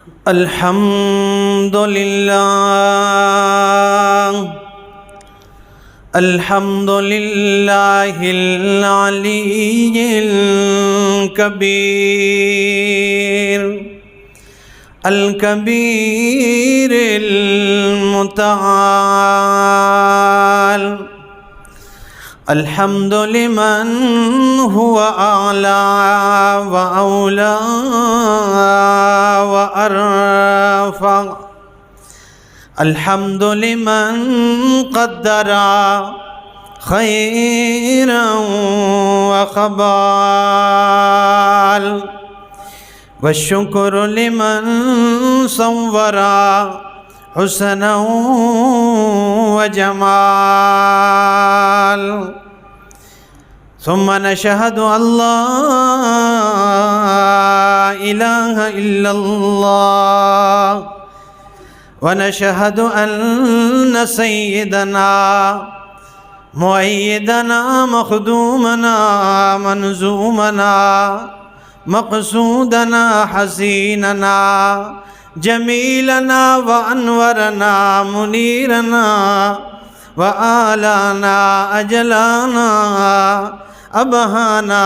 الحمد لله العلي الكبير المتعال. الحمد لمن هو أعلى وأولى وأرفع. الحمد لمن قدر خيرا وخبال. والشكر لمن صور حسنا وجمال. ثم نشهد أن لا إله إلا الله، ونشهد أن سيدنا مؤيدنا مخدومنا منزومنا مقصودنا حسيننا جميلنا وأنورنا منيرنا وآلانا أجلانا أبهانا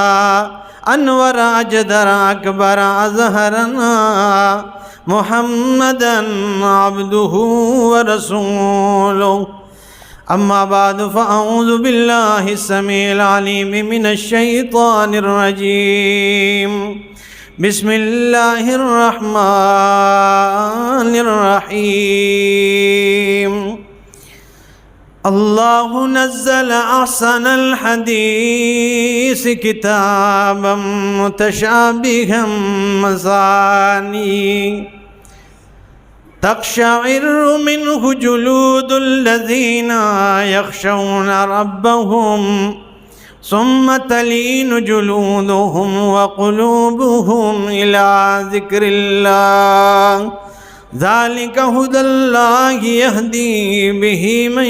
أنور أجدر أكبر أزهرنا محمدا عبده ورسوله. أما بعد فأعوذ بالله السميع العليم من الشيطان الرجيم. بسم الله الرحمن الرحيم. الله نزل أحسن الحديث كتابا متشابها مثاني تقشعر منه جلود الذين يخشون ربهم ثم تلين جلودهم وقلوبهم إلى ذكر الله. ذلك هدى الله يهدي به من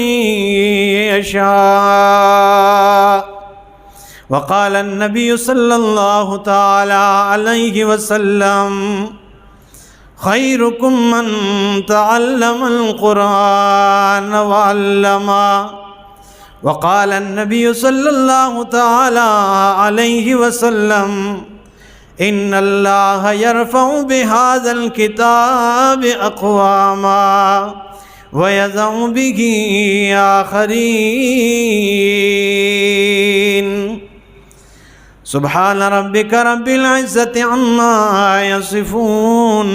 يشاء. وقال النبي صلى الله تعالى عليه وسلم: خيركم من تعلم القرآن وعلمه. وقال النبي صلى الله تعالى عليه وسلم: إن الله يرفع بهذا الكتاب أقواما ويضع به آخرين. سبحان ربك رب العزة عما يصفون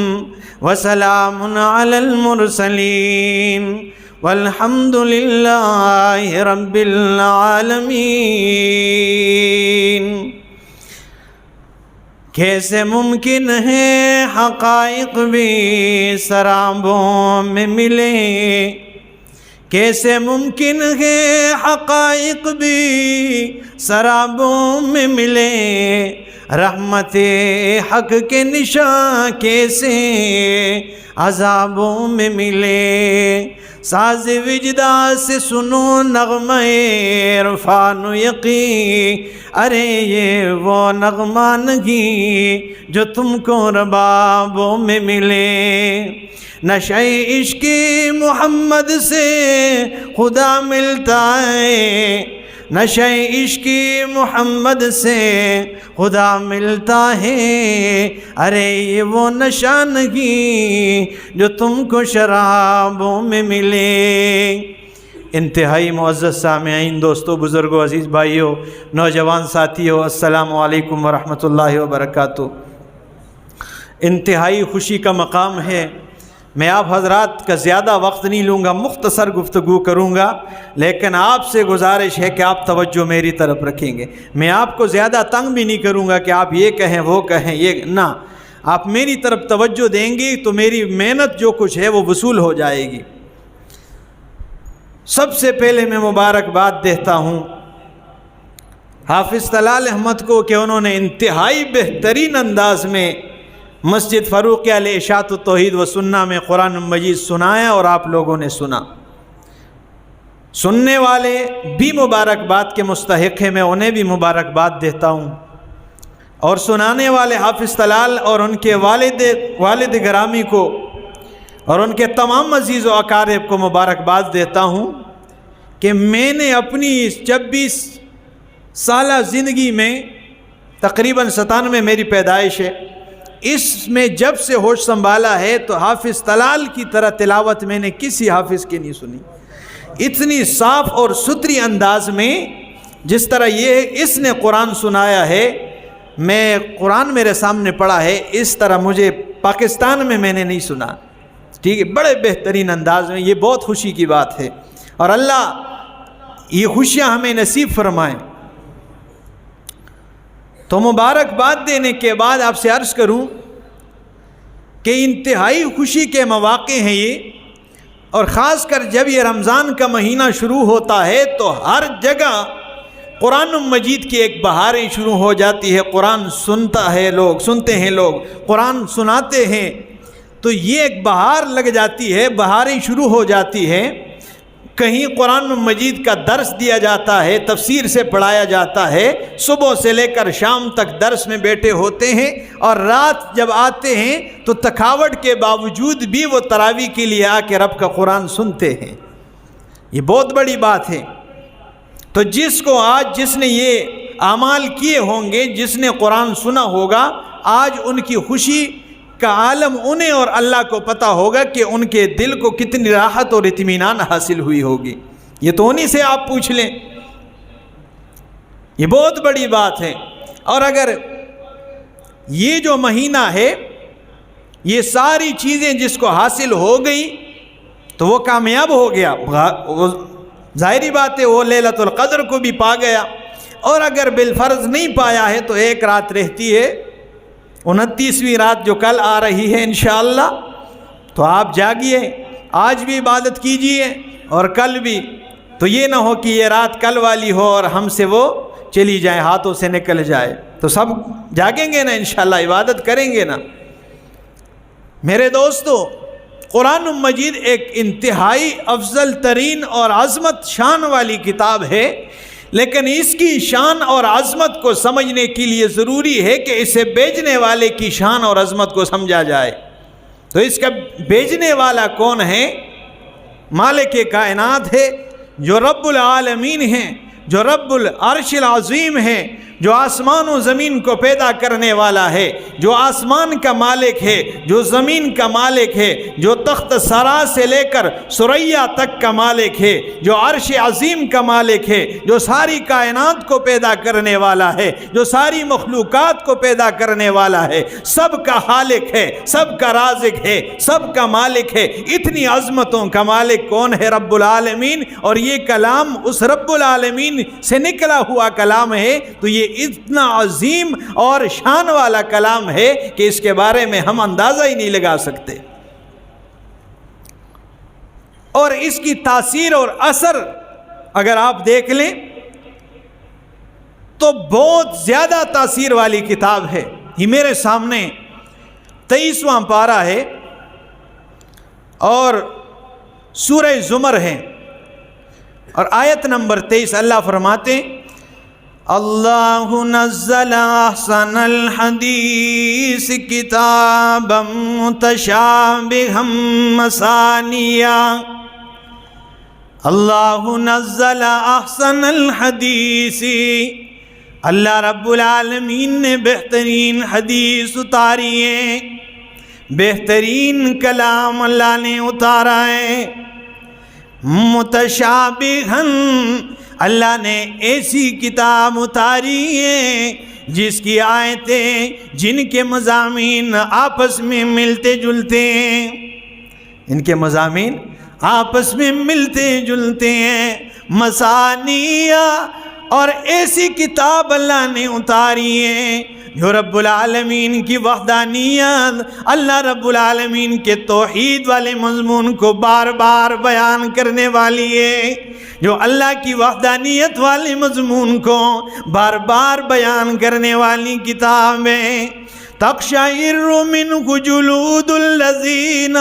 وسلام على المرسلين والحمد لله رب العالمین. کیسے ممکن ہے حقائق بھی سرابوں میں ملے، کیسے ممکن ہے حقائق بھی سرابوں میں ملے، رحمت حق کے نشاں کیسے عذابوں میں ملے. ساز وجدا سے سنو نغمہ عرفان و یقین، ارے یہ وہ نغمہ نہیں جو تم کو ربابوں میں ملے. نشہ عشق محمد سے خدا ملتا ہے، نشہ عشق محمد سے خدا ملتا ہے، ارے یہ وہ نشہ نہیں جو تم کو شرابوں میں ملے. انتہائی معزز سامعین، دوستو، بزرگوں، عزیز بھائیوں، نوجوان ساتھیوں، السلام علیکم ورحمۃ اللہ وبرکاتہ. انتہائی خوشی کا مقام ہے. میں آپ حضرات کا زیادہ وقت نہیں لوں گا، مختصر گفتگو کروں گا، لیکن آپ سے گزارش ہے کہ آپ توجہ میری طرف رکھیں گے. میں آپ کو زیادہ تنگ بھی نہیں کروں گا کہ آپ یہ کہیں وہ کہیں، یہ نہ، آپ میری طرف توجہ دیں گی تو میری محنت جو کچھ ہے وہ وصول ہو جائے گی. سب سے پہلے میں مبارکباد دیتا ہوں حافظ طلال احمد کو کہ انہوں نے انتہائی بہترین انداز میں مسجد فاروقیہ علیہ اشاعت التوحید و سنہ میں قرآن مجید سنایا اور آپ لوگوں نے سنا. سننے والے بھی مبارکباد کے مستحق ہیں، میں انہیں بھی مبارکباد دیتا ہوں. اور سنانے والے حافظ طلال اور ان کے والد گرامی کو اور ان کے تمام عزیز و اقارب کو مبارکباد دیتا ہوں کہ میں نے اپنی 26 سالہ زندگی میں تقریباً 97 میری پیدائش ہے، اس میں جب سے ہوش سنبھالا ہے تو حافظ طلال کی طرح تلاوت میں نے کسی حافظ کی نہیں سنی، اتنی صاف اور ستھری انداز میں جس طرح یہ اس نے قرآن سنایا ہے، میں قرآن میرے سامنے پڑھا ہے، اس طرح مجھے پاکستان میں نے نہیں سنا، ٹھیک ہے، بڑے بہترین انداز میں۔ یہ بہت خوشی کی بات ہے اور اللہ یہ خوشیاں ہمیں نصیب فرمائیں۔ تو مبارکباد دینے کے بعد آپ سے عرض کروں کہ انتہائی خوشی کے مواقع ہیں یہ، اور خاص کر جب یہ رمضان کا مہینہ شروع ہوتا ہے تو ہر جگہ قرآن مجید کی ایک بہاریں شروع ہو جاتی ہے، قرآن سنتے ہیں لوگ، قرآن سناتے ہیں، تو یہ ایک بہار لگ جاتی ہے، بہاریں شروع ہو جاتی ہے۔ کہیں قرآن مجید کا درس دیا جاتا ہے، تفسیر سے پڑھایا جاتا ہے، صبح سے لے کر شام تک درس میں بیٹھے ہوتے ہیں، اور رات جب آتے ہیں تو تھکاوٹ کے باوجود بھی وہ تراویح کے لیے آ کے رب کا قرآن سنتے ہیں۔ یہ بہت بڑی بات ہے۔ تو جس نے یہ اعمال کیے ہوں گے، جس نے قرآن سنا ہوگا، آج ان کی خوشی کا عالم انہیں اور اللہ کو پتہ ہوگا کہ ان کے دل کو کتنی راحت اور اطمینان حاصل ہوئی ہوگی۔ یہ تو انہیں سے آپ پوچھ لیں، یہ بہت بڑی بات ہے۔ اور اگر یہ جو مہینہ ہے، یہ ساری چیزیں جس کو حاصل ہو گئی تو وہ کامیاب ہو گیا، ظاہری بات ہے وہ لیلۃ القدر کو بھی پا گیا، اور اگر بالفرض نہیں پایا ہے تو ایک رات رہتی ہے، 29ویں رات جو کل آ رہی ہے انشاءاللہ، تو آپ جاگیے، آج بھی عبادت کیجئے اور کل بھی، تو یہ نہ ہو کہ یہ رات کل والی ہو اور ہم سے وہ چلی جائے، ہاتھوں سے نکل جائے، تو سب جاگیں گے نا انشاءاللہ، عبادت کریں گے نا۔ میرے دوستو، قرآن مجید ایک انتہائی افضل ترین اور عظمت شان والی کتاب ہے، لیکن اس کی شان اور عظمت کو سمجھنے کے لیے ضروری ہے کہ اسے بھیجنے والے کی شان اور عظمت کو سمجھا جائے۔ تو اس کا بھیجنے والا کون ہے؟ مالک کائنات ہے، جو رب العالمین ہیں، جو رب العرش العظیم ہے، جو آسمان و زمین کو پیدا کرنے والا ہے، جو آسمان کا مالک ہے، جو زمین کا مالک ہے، جو تخت سرا سے لے کر ثریا تک کا مالک ہے، جو عرش عظیم کا مالک ہے، جو ساری کائنات کو پیدا کرنے والا ہے، جو ساری مخلوقات کو پیدا کرنے والا ہے، سب کا خالق ہے، سب کا رازق ہے، سب کا مالک ہے۔ اتنی عظمتوں کا مالک کون ہے؟ رب العالمین۔ اور یہ کلام اس رب العالمین سے نکلا ہوا کلام ہے، تو یہ اتنا عظیم اور شان والا کلام ہے کہ اس کے بارے میں ہم اندازہ ہی نہیں لگا سکتے۔ اور اس کی تاثیر اور اثر اگر آپ دیکھ لیں تو بہت زیادہ تاثیر والی کتاب ہے۔ یہ میرے سامنے 23واں پارہ ہے اور سورہ زمر ہے، اور آیت نمبر 23 اللہ فرماتے ہیں، اللہ نزل احسن الحدیث کتابا متشابہا مثانیہ۔ اللہ نزل احسن الحدیث، اللہ رب العالمین نے بہترین حدیث اتاری ہے، بہترین کلام اللہ نے اتارا ہے۔ متشابہا، اللہ نے ایسی کتاب اتاری ہے جس کی آیتیں، جن کے مضامین آپس میں ملتے جلتے ہیں، ان کے مضامین آپس میں ملتے جلتے ہیں۔ مثانیہ، اور ایسی کتاب اللہ نے اتاری ہے جو رب العالمین کی وحدانیت، اللہ رب العالمین کے توحید والے مضمون کو بار بار بیان کرنے والی ہے، جو اللہ کی وحدانیت والے مضمون کو بار بار بیان کرنے والی کتاب ہے۔ تقشعر منہ جلود الذین،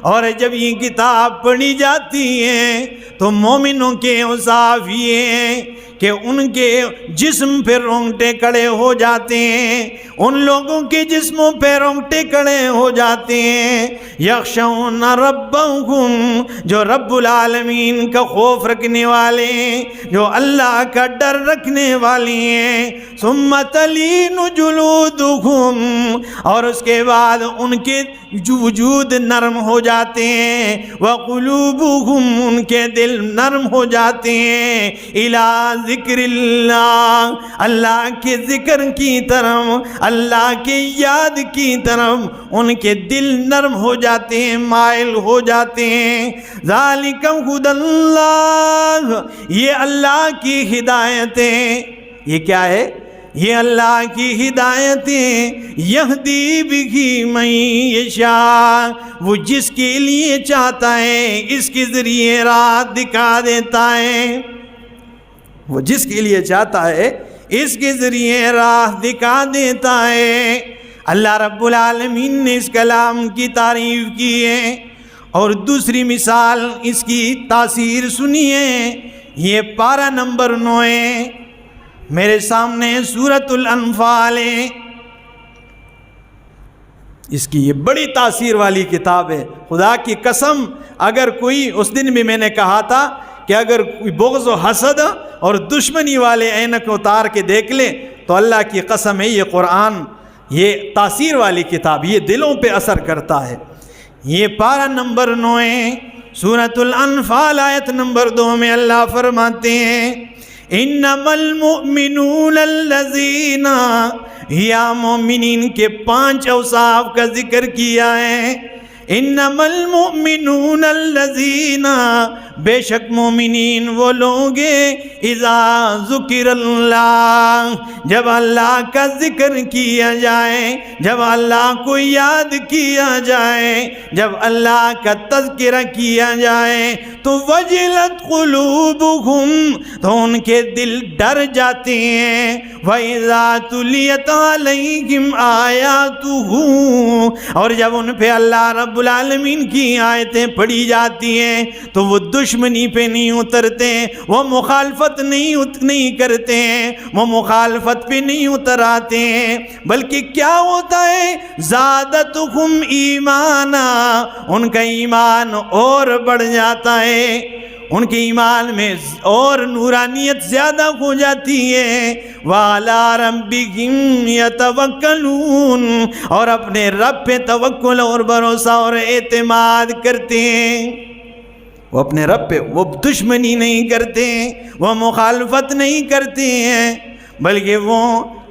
اور جب یہ کتاب پڑھی جاتی ہے تو مومنوں کے اوصاف یہ ہیں کہ ان کے جسم پہ رونگٹے کھڑے ہو جاتے ہیں، ان لوگوں کے جسموں پہ رونگٹے کھڑے ہو جاتے ہیں۔ یخشون ربہم، جو رب العالمین کا خوف رکھنے والے ہیں، جو اللہ کا ڈر رکھنے والے ہیں۔ ثم تلین جلودہم، اور اس کے بعد ان کے وجود نرم ہو جاتے ہیں۔ وقلوبہم، ان کے دل نرم ہو جاتے ہیں۔ الی ذکر اللہ، اللہ کے ذکر کی طرف، اللہ کے یاد کی طرف ان کے دل نرم ہو جاتے ہیں، مائل ہو جاتے ہیں۔ ذالک ھدی اللہ، یہ اللہ کی ہدایتیں، یہ کیا ہے؟ یہ اللہ کی ہدایتیں، یہدی بہ من یشاء، وہ جس کے لیے چاہتا ہے اس کے ذریعے راہ دکھا دیتا ہے، وہ جس کے لیے چاہتا ہے اس کے ذریعے راہ دکھا دیتا ہے۔ اللہ رب العالمین نے اس کلام کی تعریف کی ہے، اور دوسری مثال اس کی تاثیر سنیے۔ یہ پارہ نمبر 9 ہے، میرے سامنے سورۃ الانفال ہے، اس کی یہ بڑی تاثیر والی کتاب ہے۔ خدا کی قسم، اگر کوئی، اس دن بھی میں نے کہا تھا کہ اگر کوئی بغض و حسد اور دشمنی والے اینک اتار کے دیکھ لے تو اللہ کی قسم ہے یہ قرآن، یہ تاثیر والی کتاب، یہ دلوں پہ اثر کرتا ہے۔ یہ پارہ نمبر 9 ہے، سورۃ الانفال آیت نمبر 2 میں اللہ فرماتے ہیں انما المؤمنون الذین، یا مومنین کے 5 اوصاف کا ذکر کیا ہے۔ انما المؤمنون الذین، بے شک مومنین وہ لوگ اذا ذکر اللہ، جب اللہ کا ذکر کیا جائے، جب اللہ کو یاد کیا جائے، جب اللہ کا تذکرہ کیا جائے تو وجلت قلوبہم، تو ان کے دل ڈر جاتے ہیں۔ وَإِذَا تُلِيَتْ عَلَيْهِمْ آیَاتُهُ، اور جب ان پہ اللہ رب العالمین کی آیتیں پڑھی جاتی ہیں تو وہ دشمنی پہ نہیں اترتے، وہ مخالفت نہیں کرتے ہیں، وہ مخالفت پہ نہیں اتر آتے ہیں، بلکہ کیا ہوتا ہے؟ زادتہم ایمانا، ان کا ایمان اور بڑھ جاتا ہے، ان کے ایمان میں اور نورانیت زیادہ ہو جاتی ہے۔ وَعَلَىٰ رَبِّهِمْ يَتَوَكَّلُونَ، اور اپنے رب پہ توکل اور بھروسہ اور اعتماد کرتے ہیں۔ وہ اپنے رب پہ وہ دشمنی نہیں کرتے ہیں، وہ مخالفت نہیں کرتے ہیں، بلکہ وہ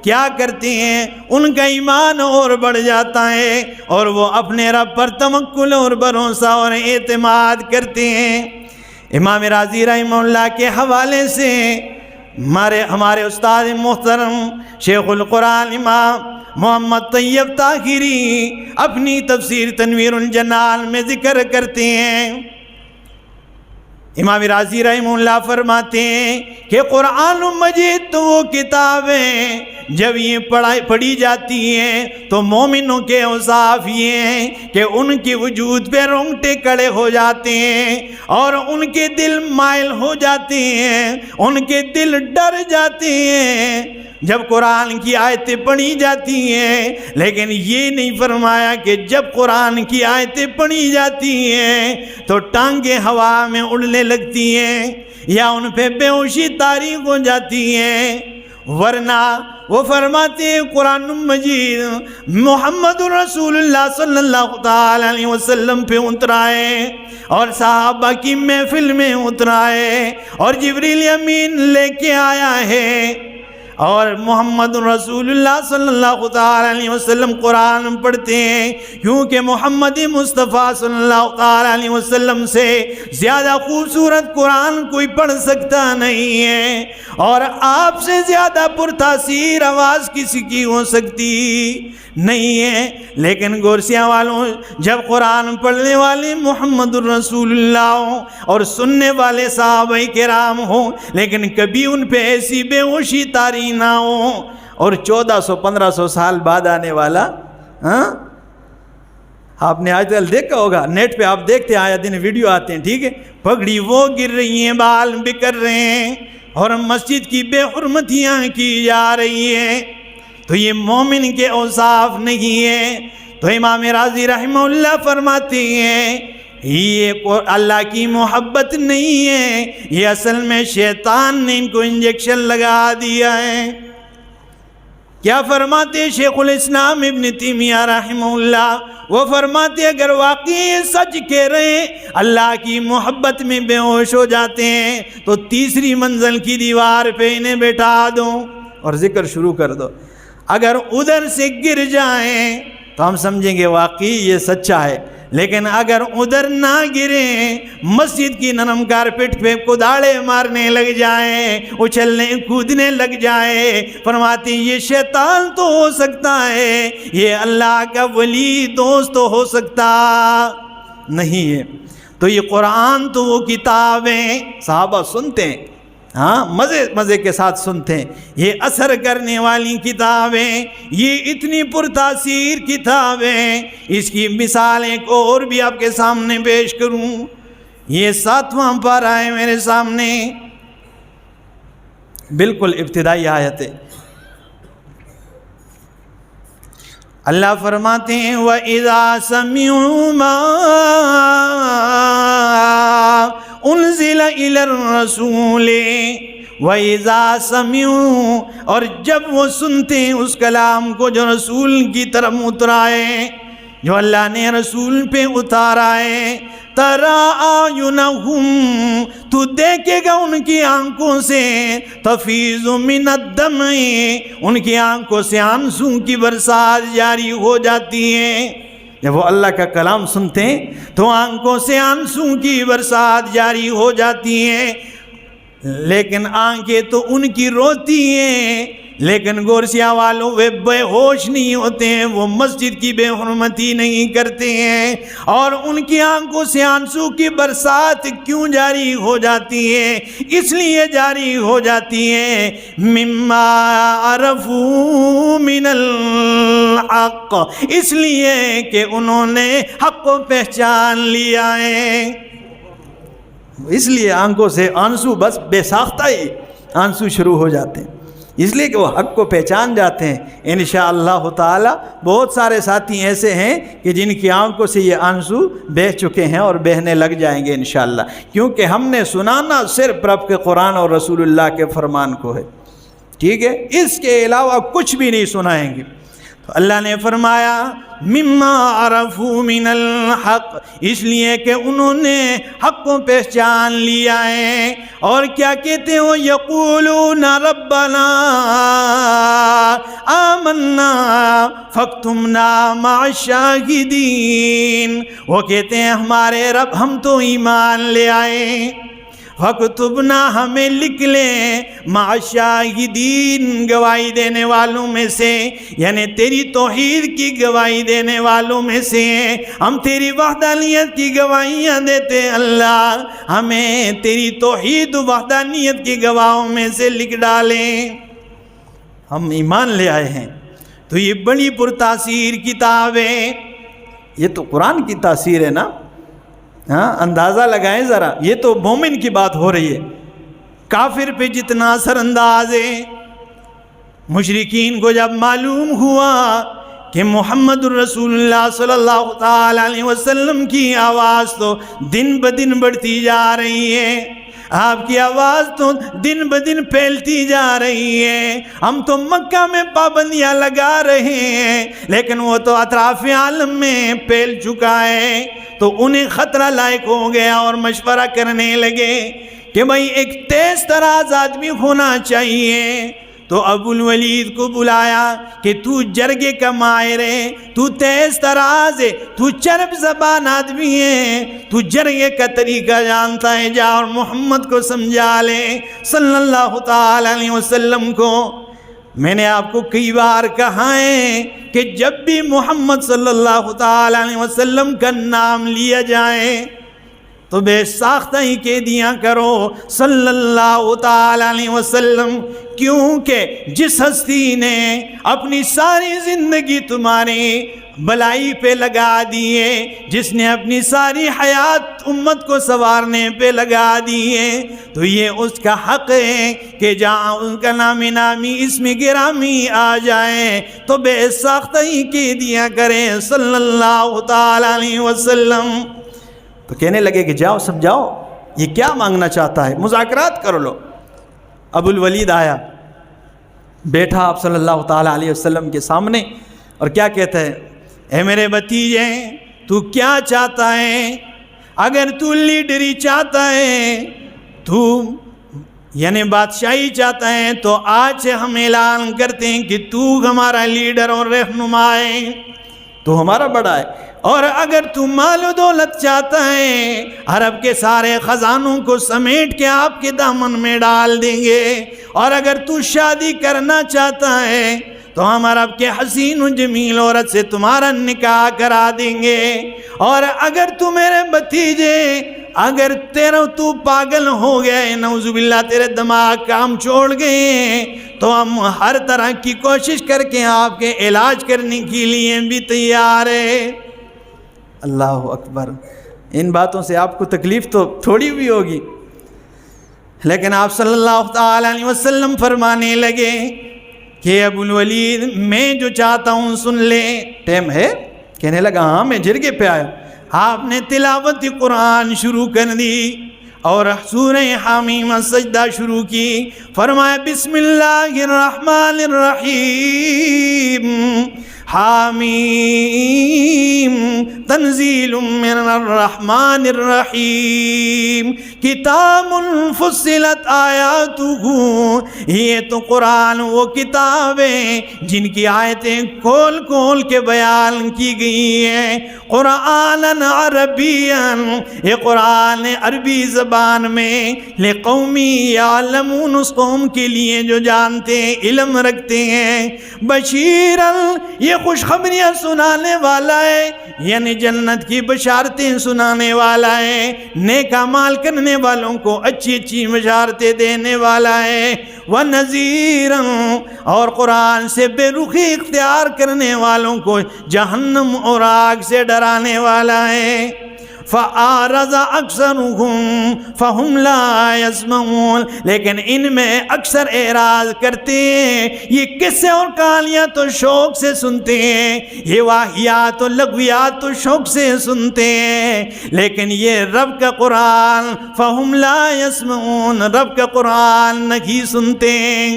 کیا کرتے ہیں؟ ان کا ایمان اور بڑھ جاتا ہے اور وہ اپنے رب پر توکل اور بھروسہ اور اعتماد کرتے ہیں۔ امام راضی رحمہ اللہ کے حوالے سے ہمارے استاد محترم شیخ القرآن امام محمد طیب طاہری اپنی تفسیر تنویر الجنان میں ذکر کرتے ہیں۔ امام راضی رحمہ اللہ فرماتے ہیں کہ قرآن مجید تو وہ کتابیں جب یہ پڑھی جاتی ہیں تو مومنوں کے اوصاف یہ ہیں کہ ان کے وجود پہ رونگٹے کھڑے ہو جاتے ہیں اور ان کے دل مائل ہو جاتے ہیں، ان کے دل ڈر جاتے ہیں جب قرآن کی آیتیں پڑھی جاتی ہیں۔ لیکن یہ نہیں فرمایا کہ جب قرآن کی آیتیں پڑھی جاتی ہیں تو ٹانگیں ہوا میں اڑنے لگتی ہیں یا ان پہ بے ہوشی طاری ہو جاتی ہیں، ورنہ وہ فرماتے ہیں قرآن مجید محمد رسول اللہ صلی اللہ علیہ وسلم پہ اترائے اور صحابہ کی محفل میں اترائے اور جبریل امین لے کے آیا ہے، اور محمد رسول اللہ صلی اللہ علیہ وسلم قرآن پڑھتے ہیں، کیونکہ محمد مصطفیٰ صلی اللہ علیہ وسلم سے زیادہ خوبصورت قرآن کوئی پڑھ سکتا نہیں ہے، اور آپ سے زیادہ پرتاثیر آواز کسی کی ہو سکتی نہیں ہے۔ لیکن گورسیاں والوں، جب قرآن پڑھنے والے محمد الرسول اللہ ہوں اور سننے والے صحابہ کرام ہوں، لیکن کبھی ان پہ ایسی بے ہوشی طاری نہ ہو، اور 1400-1500 سال بعد آنے والا، آپ نے آج کل دیکھا ہوگا نیٹ پہ، آپ دیکھتے ہیں آیا دن ویڈیو آتے ہیں، ٹھیک ہے، پگڑی وہ گر رہی ہیں، بال بکر رہے ہیں، اور مسجد کی بے حرمتیاں کی جا رہی ہیں، تو یہ مومن کے اوصاف نہیں ہے۔ تو امام راضی رحمہ اللہ فرماتے ہیں یہ اللہ کی محبت نہیں ہے، یہ اصل میں شیطان نے ان کو انجیکشن لگا دیا ہے۔ کیا فرماتے شیخ الاسلام ابن تیمیہ رحمہ اللہ؟ وہ فرماتے اگر واقعی سچ کہہ رہے ہیں اللہ کی محبت میں بے ہوش ہو جاتے ہیں تو تیسری منزل کی دیوار پہ انہیں بٹھا دو اور ذکر شروع کر دو۔ اگر ادھر سے گر جائیں تو ہم سمجھیں گے واقعی یہ سچا ہے، لیکن اگر ادھر نہ گریں، مسجد کی نرم کارپٹ پہ کداڑے مارنے لگ جائیں، اچھلنے کودنے لگ جائیں، فرماتے ہیں یہ شیطان تو ہو سکتا ہے، یہ اللہ کا ولی دوست تو ہو سکتا نہیں ہے۔ تو یہ قرآن تو وہ کتابیں صحابہ سنتے ہیں، ہاں مزے کے ساتھ سنتے ہیں، یہ اثر کرنے والی کتابیں، یہ اتنی پرتاثیر کتابیں، اس کی مثال ایک اور بھی آپ کے سامنے پیش کروں۔ یہ 7واں پارہ ہے میرے سامنے، بالکل ابتدائی آیت ہے۔ اللہ فرماتے ہیں وَإِذَا سَمِعُوا مَا انزل الى الرسول وَإِذَا سَمِعُوا، اور جب وہ سنتے ہیں اس کلام کو جو رسول کی طرف اترائے، جو اللہ نے رسول پہ اتارا ہے، تَرَىٰ أَعْيُنَهُمْ، تو دیکھے گا ان کی آنکھوں سے، تَفِيضُ مِنَ الدَّمْعِ، ان کی آنکھوں سے آنسوں کی برسات جاری ہو جاتی ہیں۔ جب وہ اللہ کا کلام سنتے ہیں تو آنکھوں سے آنسوں کی برسات جاری ہو جاتی ہیں، لیکن آنکھیں تو ان کی روتی ہیں، لیکن گورسیا والوں وہ بے ہوش نہیں ہوتے ہیں، وہ مسجد کی بے حرمتی نہیں کرتے ہیں، اور ان کی آنکھوں سے آنسو کی برسات کیوں جاری ہو جاتی ہے؟ اس لیے جاری ہو جاتی ہے مما عرفوا من الحق، اس لیے کہ انہوں نے حق کو پہچان لیا ہے، اس لیے آنکھوں سے آنسو بس بے ساختہ ہی آنسو شروع ہو جاتے ہیں، اس لیے کہ وہ حق کو پہچان جاتے ہیں۔ انشاءاللہ تعالی بہت سارے ساتھی ایسے ہیں کہ جن کی آنکھوں سے یہ آنسو بہہ چکے ہیں اور بہنے لگ جائیں گے انشاءاللہ، کیونکہ ہم نے سنانا صرف رب کے قرآن اور رسول اللہ کے فرمان کو ہے، ٹھیک ہے، اس کے علاوہ کچھ بھی نہیں سنائیں گے۔ تو اللہ نے فرمایا مما عرفوا من الحق، اس لیے کہ انہوں نے حق کو پہچان لیا ہے، اور کیا کہتے ہیں وہ یقولون ربنا آمنا فاکتمنا مع الشاہدین، وہ کہتے ہیں ہمارے رب ہم تو ایمان لے آئے، فَاكْتُبْنَا ہمیں لکھ لیں مع الشاہدین گواہی دینے والوں میں سے، یعنی تیری توحید کی گواہی دینے والوں میں سے، ہم تیری وحدانیت کی گواہیاں دیتے اللہ، ہمیں تیری توحید و وحدانیت کی گواہوں میں سے لکھ ڈالیں، ہم ایمان لے آئے ہیں۔ تو یہ بڑی پرتاثیر کتاب ہے، یہ تو قرآن کی تاثیر ہے نا، ہاں اندازہ لگائیں ذرا، یہ تو مومن کی بات ہو رہی ہے، کافر پہ جتنا اثر انداز ہے۔ مشرکین کو جب معلوم ہوا کہ محمد الرسول اللہ صلی اللہ تعالی علیہ وسلم کی آواز تو دن بدن بڑھتی جا رہی ہے، آپ کی آواز تو دن بدن پھیلتی جا رہی ہے، ہم تو مکہ میں پابندیاں لگا رہے ہیں لیکن وہ تو اطراف عالم میں پھیل چکا ہے، تو انہیں خطرہ لائق ہو گیا اور مشورہ کرنے لگے کہ بھئی ایک تیز تراز آدمی ہونا چاہیے۔ تو ابو الولید کو بلایا کہ تو جرگے کا ماہر ہے، تو تیز تراز ہے، تو چرب زبان آدمی ہے، تو جرگے کا طریقہ جانتا ہے، جا اور محمد کو سمجھا لے صلی اللہ تعالی علیہ وسلم کو۔ میں نے آپ کو کئی بار کہا ہے کہ جب بھی محمد صلی اللہ تعالی علیہ وسلم کا نام لیا جائے تو بے ساختہ ہی کہہ دیا کرو صلی اللہ تعالی علیہ وسلم، کیونکہ جس ہستی نے اپنی ساری زندگی تمہاری بلائی پہ لگا دیے، جس نے اپنی ساری حیات امت کو سنوارنے پہ لگا دیے، تو یہ اس کا حق ہے کہ جہاں ان کا نام نامی اسم گرامی آ جائیں تو بے سخت ہی کی دیا کریں صلی اللہ تعالیٰ علیہ وسلم۔ تو کہنے لگے کہ جاؤ سمجھاؤ یہ کیا مانگنا چاہتا ہے، مذاکرات کر لو۔ ابو الولید آیا، بیٹھا آپ صلی اللہ تعالیٰ علیہ وسلم کے سامنے اور کیا کہتا ہے، اے میرے بھتیجے تو کیا چاہتا ہے؟ اگر تو لیڈری چاہتا ہے، تو یعنی بادشاہی چاہتا ہے، تو آج سے ہم اعلان کرتے ہیں کہ تو ہمارا لیڈر اور رہنما ہے، تو ہمارا بڑا ہے۔ اور اگر تو مال و دولت چاہتا ہے، عرب کے سارے خزانوں کو سمیٹ کے آپ کے دامن میں ڈال دیں گے۔ اور اگر تو شادی کرنا چاہتا ہے تو ہم عرب کے حسین و جمیل عورت سے تمہارا نکاح کرا دیں گے۔ اور اگر تو میرے بھتیجے اگر تو پاگل ہو گئے، نعوذ باللہ تیرے دماغ کام چھوڑ گئے، تو ہم ہر طرح کی کوشش کر کے آپ کے علاج کرنے کے لیے بھی تیار ہیں۔ اللہ اکبر۔ ان باتوں سے آپ کو تکلیف تو تھوڑی بھی ہوگی، لیکن آپ صلی اللہ تعالیٰ علیہ وسلم فرمانے لگے کہ ابو الولید میں جو چاہتا ہوں سن لے۔ ٹائم ہے؟ کہنے لگا ہاں میں جرگے پہ آیا۔ آپ نے تلاوت قرآن شروع کر دی اور سورہ حامیم سجدہ شروع کی۔ فرمایا بسم اللہ الرحمن الرحیم، حامیم تنزیل من الرحمن الرحیم، کتاب فصلت آیاتہ، یہ تو قرآن وہ کتابیں جن کی آیتیں کھول کھول کے بیان کی گئی ہیں، قرآن عربین، یہ قرآن عربی زبان میں، لقومی یعلمون، اس قوم کے لیے جو جانتے ہیں علم رکھتے ہیں، بشیرن، یہ خوشخبریاں سنانے والا ہے، یعنی جنت کی بشارتیں سنانے والا ہے، نیک اعمال کرنے والوں کو اچھی اچھی بشارتیں دینے والا ہے، وَنَذِيرًا، اور قرآن سے بے رخی اختیار کرنے والوں کو جہنم اور آگ سے ڈرانے والا ہے۔ فَأَعْرَضَ أَكْثَرُهُمْ فَهُمْ لَا يَسْمَعُونَ، لیکن ان میں اکثر اعراض کرتے ہیں، یہ قصے اور کہانیاں تو شوق سے سنتے ہیں، یہ واہیات اور لغویات تو شوق سے سنتے ہیں، لیکن یہ رب کا قرآن فَهُمْ لَا يَسْمَعُونَ، رب کا قرآن نہیں سنتے ہیں۔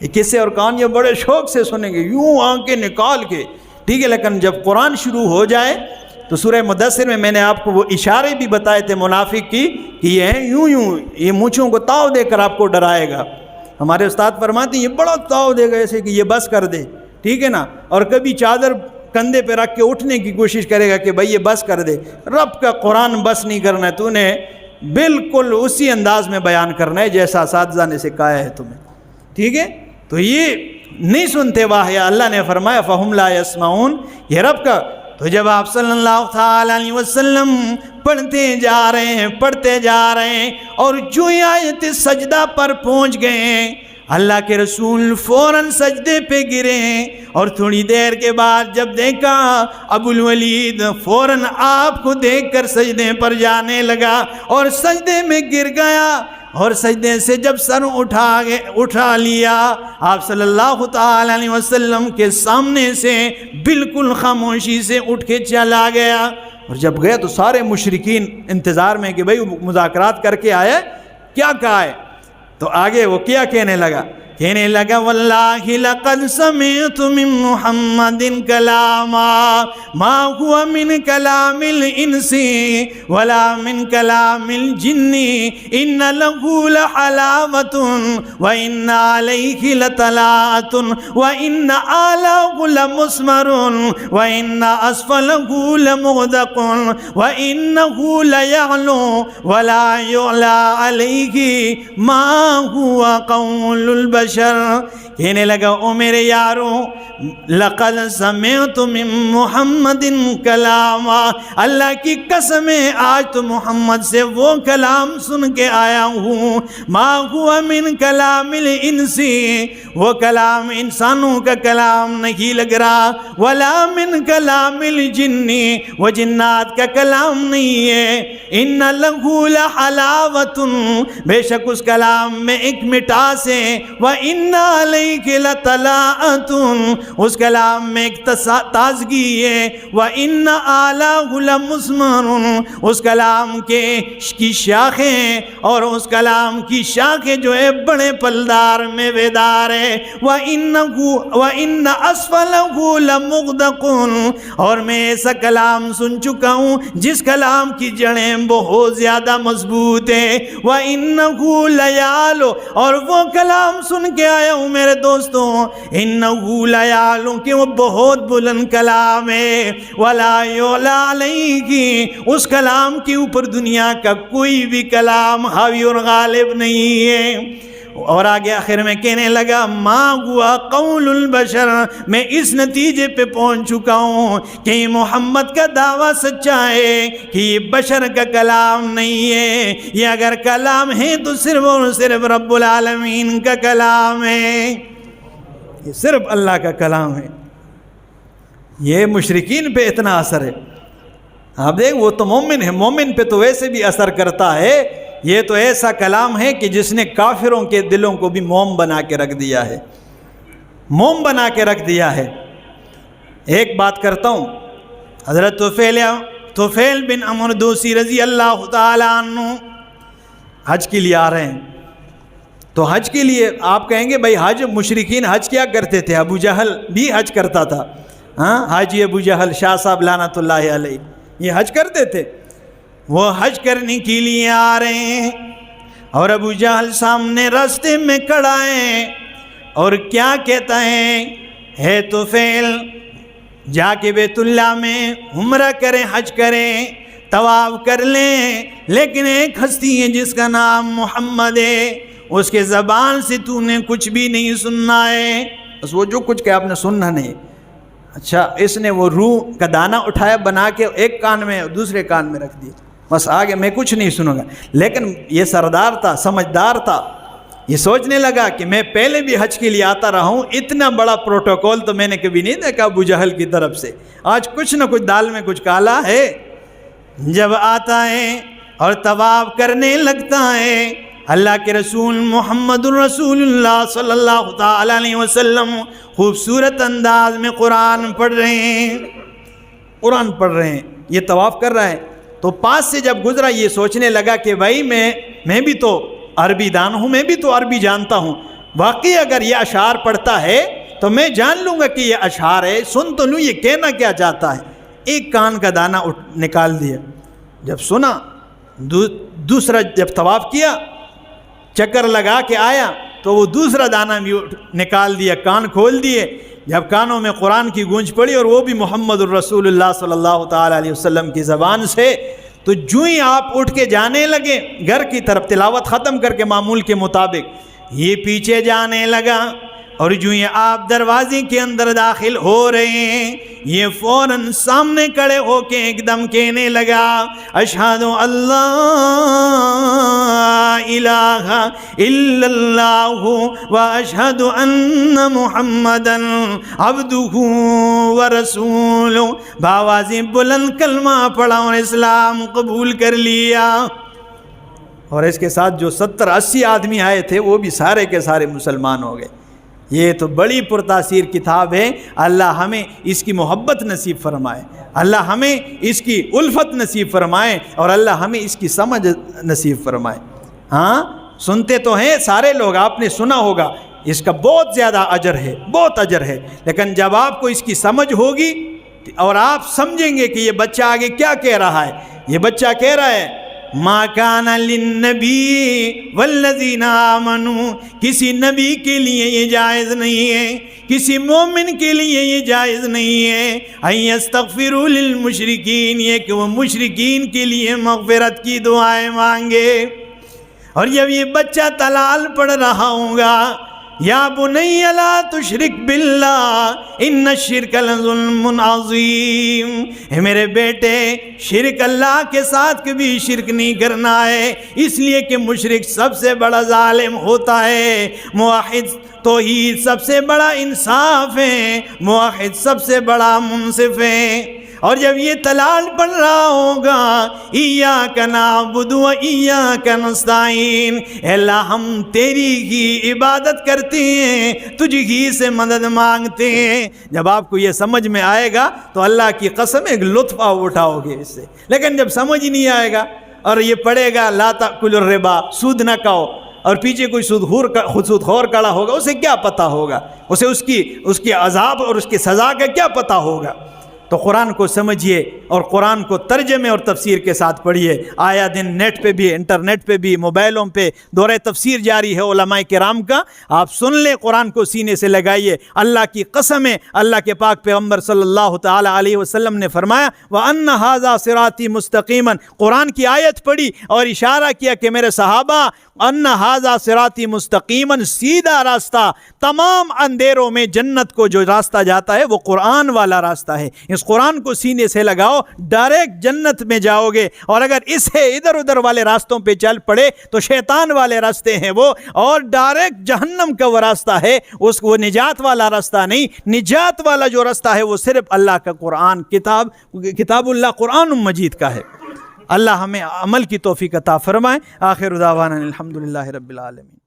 یہ قصے اور کہانیاں بڑے شوق سے سنیں گے، یوں آنکھیں نکال کے، ٹھیک ہے، لیکن جب قرآن شروع ہو جائے تو سورہ مدثر میں میں نے آپ کو وہ اشارے بھی بتائے تھے منافق کی کہ یہ ہیں یوں یہ مونچھوں کو تاؤ دے کر آپ کو ڈرائے گا۔ ہمارے استاد فرماتے ہیں یہ بڑا تاؤ دے گا ایسے کہ یہ بس کر دے، ٹھیک ہے نا، اور کبھی چادر کندھے پہ رکھ کے اٹھنے کی کوشش کرے گا کہ بھائی یہ بس کر دے۔ رب کا قرآن بس نہیں کرنا ہے، تو نے بالکل اسی انداز میں بیان کرنا ہے جیسا اساتذہ نے سکھایا ہے تمہیں، ٹھیک ہے۔ تو یہ نہیں سنتے، واہ یا اللہ نے فرمایا فَهُمْ لَا يَسْمَعُونَ، یہ رب کا۔ تو جب آپ صلی اللہ تعالیٰ علیہ وسلم پڑھتے جا رہے ہیں اور جو آیت سجدہ پر پہنچ گئے ہیں، اللہ کے رسول فوراً سجدے پہ گرے ہیں، اور تھوڑی دیر کے بعد جب دیکھا ابو الولید فوراً آپ کو دیکھ کر سجدے پر جانے لگا اور سجدے میں گر گیا، اور سجدے سے جب سر اٹھا لیا، آپ صلی اللہ تعالی علیہ وسلم کے سامنے سے بالکل خاموشی سے اٹھ کے چلا گیا۔ اور جب گیا تو سارے مشرکین انتظار میں کہ بھئی مذاکرات کر کے آئے، کیا کہا ہے؟ تو آگے وہ کیا کہنے لگا واللہ لقد سمعت من محمد کلاما ما هو من کلام الانس ولا من کلام الجن ان له لحلاوۃ وان علیہ لطلاعۃ وان اعلاه لمثمر وان اسفله لمغدق وانه لیعلو ولا یعلی علیہ ما هو قول البشر۔ کہنے لگا او میرے یاروں لقد سمعت من محمد کلاما، اللہ کی قسم ہے آج تو محمد سے وہ کلام سن کے آیا ہوں، ما ہوا من کلام الانسی، وہ کلام انسانوں کا کلام نہیں لگ رہا، ولا من کلام الجنی، وہ جنات کا کلام نہیں ہے، ان لہ لحلاوۃ، بے شک اس کلام میں ایک مٹاس ہے، وَإِنَّ عَلَيْكِ لَطَلَاءَةٌ، اس کلام میں ایک تازگی ہے، وَإِنَّ آلَاهُ لَمُثْمَرٌ، اس کلام کی شاخیں اور اس کلام کی شاخیں جو ہے بڑے پلدار میوے دار ہے، وَإِنَّ أَسْفَلَهُ لَمُغْدَقٌ، اور میں ایسا کلام سن چکا ہوں جس کلام کی جڑیں بہت زیادہ مضبوط ہیں، وَإِنَّهُ لَيَعْلُ، اور وہ کلام سن کے آیا ہوں میرے دوستوں، إِنَّهُ لَيَعْلُ، کہ وہ بہت بلند کلام ہے، وَلَا يُعْلَى عَلَيْهِ، اس کلام کے اوپر دنیا کا کوئی بھی کلام حاوی اور غالب نہیں ہے۔ اور آگے آخر میں کہنے لگا ما ہوا قول البشر، میں اس نتیجے پہ پہنچ چکا ہوں کہ یہ محمد کا دعویٰ سچا ہے کہ یہ بشر کا کلام نہیں ہے، یہ اگر کلام ہے تو صرف اور صرف رب العالمین کا کلام ہے، یہ صرف اللہ کا کلام ہے۔ یہ مشرکین پہ اتنا اثر ہے، آپ دیکھ وہ تو مومن ہے، مومن پہ تو ویسے بھی اثر کرتا ہے، یہ تو ایسا کلام ہے کہ جس نے کافروں کے دلوں کو بھی موم بنا کے رکھ دیا ہے، موم بنا کے رکھ دیا ہے۔ ایک بات کرتا ہوں، حضرت طفیل بن عمرو دوسی رضی اللہ تعالیٰ عنہ حج کے لیے آ رہے ہیں، تو حج کے لیے آپ کہیں گے بھائی حج، مشرکین حج کیا کرتے تھے؟ ابو جہل بھی حج کرتا تھا، ہاں حاجی ابو جہل شاہ صاحب لعنت اللہ علیہ یہ حج کرتے تھے، وہ حج کرنے کے لیے آ رہے ہیں اور ابو جہل سامنے راستے میں کھڑا ہے اور کیا کہتا ہے طفیل جا کے بیت اللہ میں عمرہ کریں، حج کریں، طواف کر لیں، لیکن ایک ہستی ہے جس کا نام محمد ہے، اس کے زبان سے تو نے کچھ بھی نہیں سننا ہے، بس وہ جو کچھ کہ آپ نے سننا نہیں۔ اچھا، اس نے وہ روح کا دانہ اٹھایا بنا کے ایک کان میں دوسرے کان میں رکھ دیا، بس آگے میں کچھ نہیں سنوں گا۔ لیکن یہ سردار تھا، سمجھدار تھا، یہ سوچنے لگا کہ میں پہلے بھی حج کے لیے آتا رہا ہوں، اتنا بڑا پروٹوکول تو میں نے کبھی نہیں دیکھا ابو جہل کی طرف سے، آج کچھ نہ کچھ دال میں کچھ کالا ہے۔ جب آتا ہے اور طواف کرنے لگتا ہے، اللہ کے رسول محمد الرسول اللہ صلی اللہ تعالیٰ علیہ وسلم خوبصورت انداز میں قرآن پڑھ رہے ہیں، قرآن پڑھ رہے ہیں، یہ طواف کر رہا ہے، تو پاس سے جب گزرا یہ سوچنے لگا کہ بھائی میں بھی تو عربی دان ہوں، میں بھی تو عربی جانتا ہوں، واقعی اگر یہ اشعار پڑھتا ہے تو میں جان لوں گا کہ یہ اشعار ہے، سن تو لوں یہ کہنا کیا چاہتا ہے۔ ایک کان کا دانہ نکال دیا، جب سنا، دوسرا جب طواف کیا، چکر لگا کے آیا تو وہ دوسرا دانہ بھی نکال دیا، کان کھول دیے، جب کانوں میں قرآن کی گونج پڑی اور وہ بھی محمد الرسول اللہ صلی اللہ تعالیٰ علیہ وسلم کی زبان سے، تو جو ہی آپ اٹھ کے جانے لگے گھر کی طرف، تلاوت ختم کر کے معمول کے مطابق، یہ پیچھے جانے لگا، اور جو ہی آپ دروازے کے اندر داخل ہو رہے ہیں، یہ فوراً سامنے کھڑے ہو کے ایک دم کہنے لگا اشہد اللہ الہ الا اللہ و اشہد ان محمدن عبدہ و رسولہ، بآواز بلند کلمہ پڑھا اور اسلام قبول کر لیا۔ اور اس کے ساتھ جو 70-80 آدمی آئے تھے وہ بھی سارے کے سارے مسلمان ہو گئے۔ یہ تو بڑی پرتاثیر کتاب ہے، اللہ ہمیں اس کی محبت نصیب فرمائے، اللہ ہمیں اس کی الفت نصیب فرمائے، اور اللہ ہمیں اس کی سمجھ نصیب فرمائے۔ ہاں سنتے تو ہیں سارے لوگ، آپ نے سنا ہوگا، اس کا بہت زیادہ اجر ہے، بہت اجر ہے، لیکن جب آپ کو اس کی سمجھ ہوگی اور آپ سمجھیں گے کہ یہ بچہ آگے کیا کہہ رہا ہے، یہ بچہ کہہ رہا ہے ما کان للنبی والذین آمنوا، کسی نبی کے لیے یہ جائز نہیں ہے، کسی مومن کے لیے یہ جائز نہیں ہے ان یستغفروا للمشرکین، یہ کہ وہ مشرکین کے لیے مغفرت کی دعائیں مانگے۔ اور جب یہ بچہ تلال پڑھ رہا ہوگا، یا بنی لا تشرک باللہ ان الشرک لظلم عظیم، اے میرے بیٹے شرک اللہ کے ساتھ کبھی شرک نہیں کرنا ہے، اس لیے کہ مشرک سب سے بڑا ظالم ہوتا ہے، موحد توحید سب سے بڑا انصاف ہے، موحد سب سے بڑا منصف ہے۔ اور جب یہ تلال پڑ رہا ہوگا ایاک نعبد و ایاک نستعین، اے اللہ ہم تیری ہی عبادت کرتے ہیں، تجھ ہی سے مدد مانگتے ہیں، جب آپ کو یہ سمجھ میں آئے گا تو اللہ کی قسم ایک لطف اٹھاؤ گے اس سے۔ لیکن جب سمجھ ہی نہیں آئے گا اور یہ پڑھے گا لا تأکلوا الربا، سود نہ کھاؤ، اور پیچھے کوئی سود خور کھڑا ہوگا، اسے کیا پتہ ہوگا، اسے اس کی عذاب اور اس کی سزا کا کیا پتہ ہوگا۔ تو قرآن کو سمجھیے اور قرآن کو ترجمے اور تفسیر کے ساتھ پڑھیے۔ آیا دن نیٹ پہ بھی، انٹرنیٹ پہ بھی، موبائلوں پہ دورہ تفسیر جاری ہے علماء کرام کا، آپ سن لیں، قرآن کو سینے سے لگائیے۔ اللہ کی قسم ہے، اللہ کے پاک پیغمبر صلی اللہ تعالی علیہ وسلم نے فرمایا وَأَنَّ هَذَا صِرَاطِي مُسْتَقِيمًا، قرآن کی آیت پڑھی اور اشارہ کیا کہ میرے صحابہ ان هَذَا صِرَاطِي مُسْتَقِيمًا، سیدھا راستہ، تمام اندھیروں میں جنت کو جو راستہ جاتا ہے وہ قرآن والا راستہ ہے، اس قرآن کو سینے سے لگاؤ، ڈائریکٹ جنت میں جاؤ گے۔ اور اگر اسے ادھر ادھر والے راستوں پہ چل پڑے تو شیطان والے راستے ہیں وہ، اور ڈائریکٹ جہنم کا وہ راستہ ہے، وہ نجات والا راستہ نہیں، نجات والا جو راستہ ہے وہ صرف اللہ کا قرآن، کتاب اللہ قرآن مجید کا ہے۔ اللہ ہمیں عمل کی توفیق عطا فرمائے۔ آخر دعوانا الحمدللہ رب العالمین۔